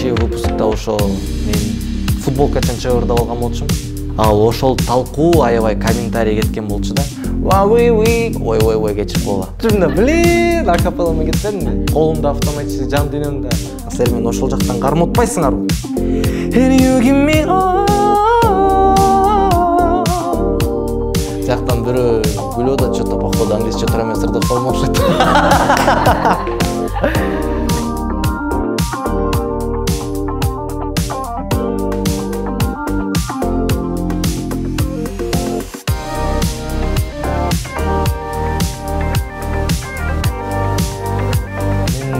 биринчи выпускта ошо мен футболкачан чыгырдап алган болчумун. Ал ошол талкуу аябай комментарий кеткен болчу да. Ой кечирип койгула. Жумда блин, акапеллама кетпедим. Колумда автоматически жан дүйнөмдө. Сен мен ошол жактан карматпайсыңарбы? And you give me all. Жактан бирөө күлүп атат, что-то походу англисче треместр деп колмокчу.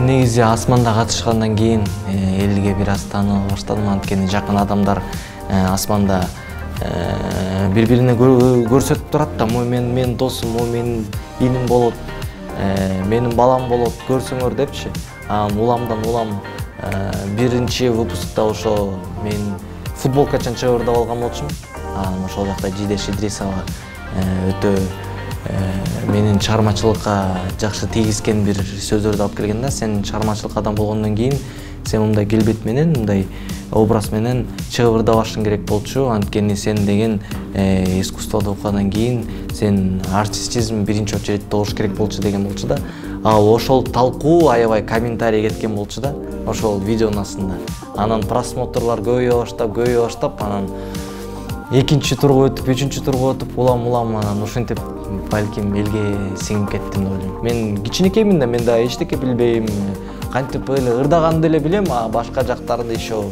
Негизи асманда катышкандан кийин элге бир аз тааныла баштадым. Анткени жакын адамдар асманда бири-бирине көрсөтүп турат да. Мен досум, менин иним болот, менин балам болот, көрсөңөр депчи. Уламдан улам биринчи выпускта ошо мен футболкачан чыгырдап алган болчумун. Ошол жакта Жидеш Идрисова өтө менин чыгармачылыкка жакшы тийгизген бир сөздөрдү алып келген да. Сен чыгармачылык адам болгондон кийин сен мындай келбет менен, мындай образ менен чыгырдабашың керек болчу. Анткени сен деген искусстводу окугандан кийин сен артистизм биринчи очередде болуш керек болчу деген болчу да. Ал ошол талкуу аябай комментарий кеткен болчу да ошол видеонун астында. Анан просмотрлар көбөйө баштап, анан экинчи турга өтүп, үчүнчү турга өтүп, улам анан ушинтип балким элге сиңип кеттим деп ойлойм. Мен кичинекеймин да, мен да эчтеке билбейм. Кантип эле ырдаганды эле билем, башка жактарды еще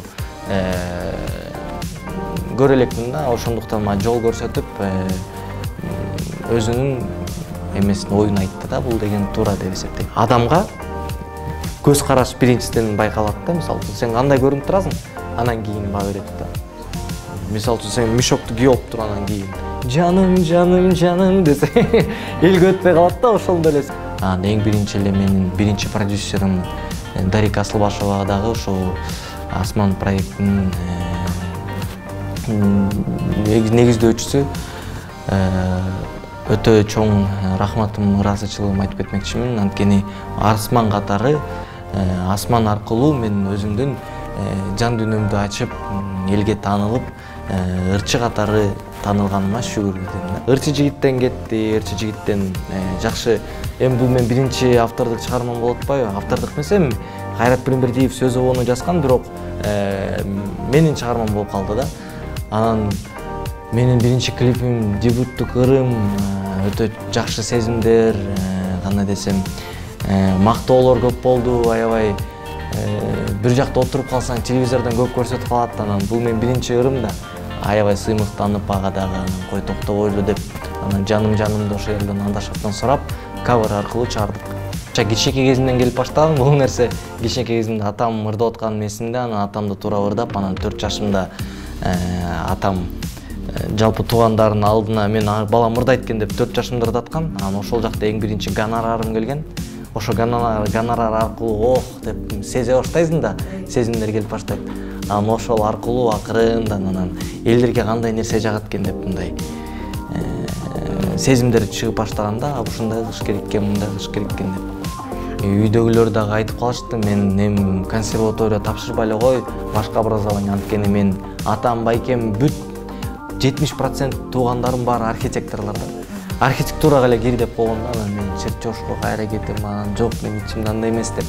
көрө элекмин да. Ошондуктан жол көрсөтүп өзүнүн эмесин, оюн айтты да. Бул деген туура деп эсептейм. Адамга көз караш биринчиден байкалат да. Мисалы үчүн сен кандай көрүнүп турасың, анан кийин баа берет да. Мисалы үчүн сен мешокту кийип алып тургандан кийин жаным десе элге өтпөй калат да. Ошондой эле. Эң биринчи эле менин биринчи продюсерим Дарика Асылбашева дагы ошол Асман проектинин негиздөөчүсү. Өтө чоң рахматым, ыраазычылыгымды айтып кетмекчимин. Анткени Асман катары, Асман аркылуу мен өзүмдүн жан дүйнөмдү ачып, элге таанылып, ырчы катары таанылганыма шүгүр этем. Ырчы жигиттен кетти, ырчы жигиттен жакшы. Эми бул мен биринчи автордук чыгармам болуп атпайбы? Автордук эмес, эми Кайрат Пирмбердиев сөз обону жазган, бирок менин чыгармам болуп калды да. Анан менин биринчи клипим, дебюттук ырым, өтө жакшы сезимдер, кандай десем, мактоолор көп болду, аябай бир жакта отуруп калсаң телевизордон көп көрсөтүп калат. Анан бул мен биринчи ырым да. Аябай сыймыктанып ага дагы кой токтобойлу деп, анан жанымды ошол жерден андашаптан сурап, кавер аркылуу чыгардык. Кичинекей кезимден келип баштаган бул нерсе. Кичинекей кезимде атам ырдап атканын эсимде, анан атамды туура ырдап, анан 4 жашымда атам жалпы туугандардын алдына мен балам ырдайт экен деп 4 жашымда ырдаткан. Анан ошол жакта эң биринчи гонорарым келген. Ошо гонорар аркылуу деп сезе баштайсың да, сезимдер келип баштайт. Анан ошол аркылуу акырындан анан элдерге кандай нерсе жагат экен деп мындай сезимдер чыгып баштаганда, ушундай кылыш керек экен, мындай кылыш керек экен деп. Үйдөгүлөр дагы айтып калышты, мен эми консерватория тапшырбай эле кой, башка образование. Анткени мен атам, байкем бүт 70% туугандарым баары архитекторлор да. Архитектурага эле кир деп койгон да. Анан мен чертежко кайра кетем, анан жок, мен ичимде андай эмес деп.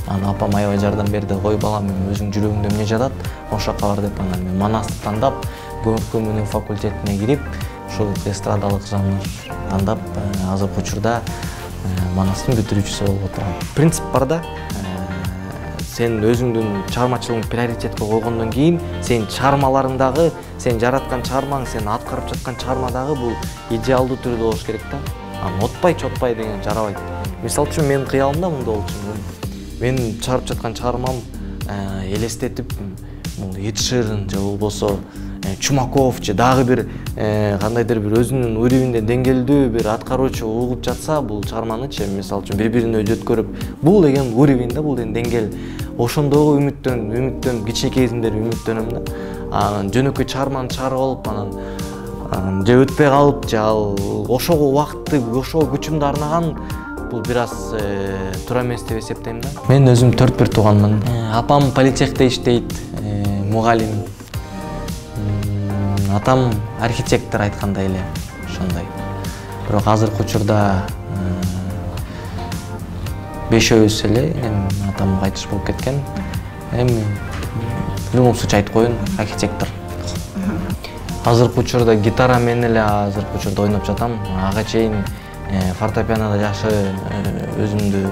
Анан апам аябай жардам берди. Кой балам, өзүң жүрөгүңдө эмне жатат, ошока бар деп. Анан мен Манасты тандап, көркөм өнөр факультетине кирип, ушул эстрадалык жанр тандап, азыркы учурда Манастын бүтүрүүчүсү болуп отурам. Принцип бар да. Сен өзүңдүн чыгармачылыгыңды приоритетке койгондон кийин, сен чыгармаларыңдагы, сен жараткан чыгармаң, сен аткарып жаткан чыгармадагы бул идеалдуу түрдө болуш керек да. Отпай чотпай деген жарабайт. Мисалы үчүн менин кыялымда мындай болчу. Мен чыгарып жаткан чыгармам элестетип, Эд Ширан же болбосо Чумаков же дагы бир кандайдыр бир өзүнүн уровенде деңгээлдүү бир аткаруучу угуп жатса, бул чыгарманычы мисалы үчүн бири-бирине өткөрүп, бул деген уровень да, бул деген деңгээл. Ошондогу үмүттөн кичинекей кезимден үмүттөнөм да. Анан жөнөкөй чыгарманы чыгарып алып, анан же өтпөй калып, же ал ошого убакытты, ошого күчүмдү арнаган бул бир аз туура эмес деп эсептейм да. Мен өзүм 4 тууганмын. Апам политехте иштейт, мугалим. Атам архитектор айткандай эле, ошондой. Бирок азыркы учурда бешөөбүз эле, атам кайтыш болуп кеткен. Эми в любом случае айтып коеюн, архитектор. Азыркы учурда гитара менен эле азыркы учурда ойноп жатам. Ага чейин фортепианода жакшы өзүмдү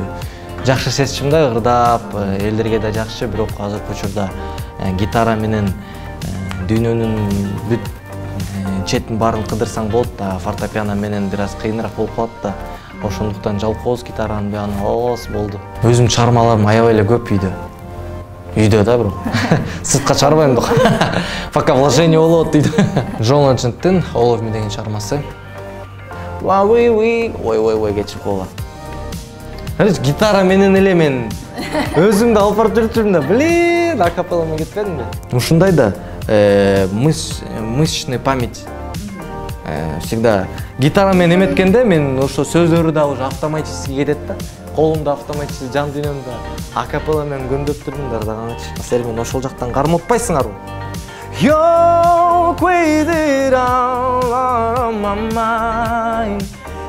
жакшы сезчүм да, ырдап, элдерге да жакшы, бирок азыркы учурда гитара менен дүйнөнүн бүт четин баарын кыдырсаң болот да, фортепиано менен бир аз кыйыныраак болуп калат да. Ошондуктан жалкоос гитараны бияны алабыз болду. Өзүм чыгармаларым аябай эле көп үйдө. Үйдө да бирок. Сыртка чыгарбайм да. Пока вложение болот дейт. Джон Леджендтин All of Me деген чыгармасы. Ой, кечирип койгула. Гитара менен эле мен өзүмдү алып барып жүрчүмүн да. Блин, акапелла менен кетпедимби? Ушундай да мышечная память. Всегда гитара менен эметкенде мен ошо сөздөрү да уже автоматически кетет да. Колумда автоматически жан дүйнөмдө акапелла менен көмдөп турдум да ырдаганчы. Силер мен ошол жактан карматпайсыңарбы? You're crazy out of my mind,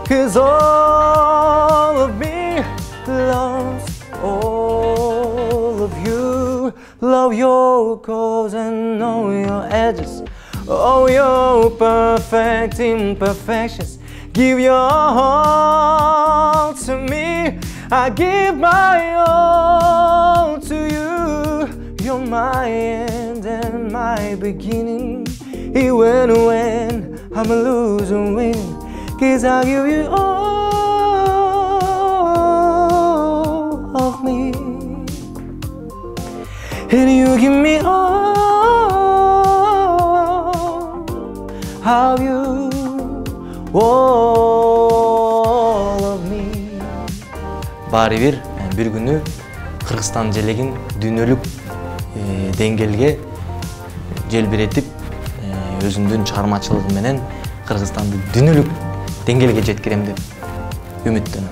'cause all of me loves all of you. Love your curves and know your edges, all your perfect imperfections. Give your all to me, I give my all to you. You're my end and my beginning, even when I'm a loser win, 'cause I give you all of me, and you give me all of you, all of me. Баары бир күнү Кыргызстан желегин дүйнөлүк деңгээлге желбиретип, өзүмдүн чыгармачылыгым менен Кыргызстанды дүйнөлүк деңгээлге жеткирем деп үмүттөнөм.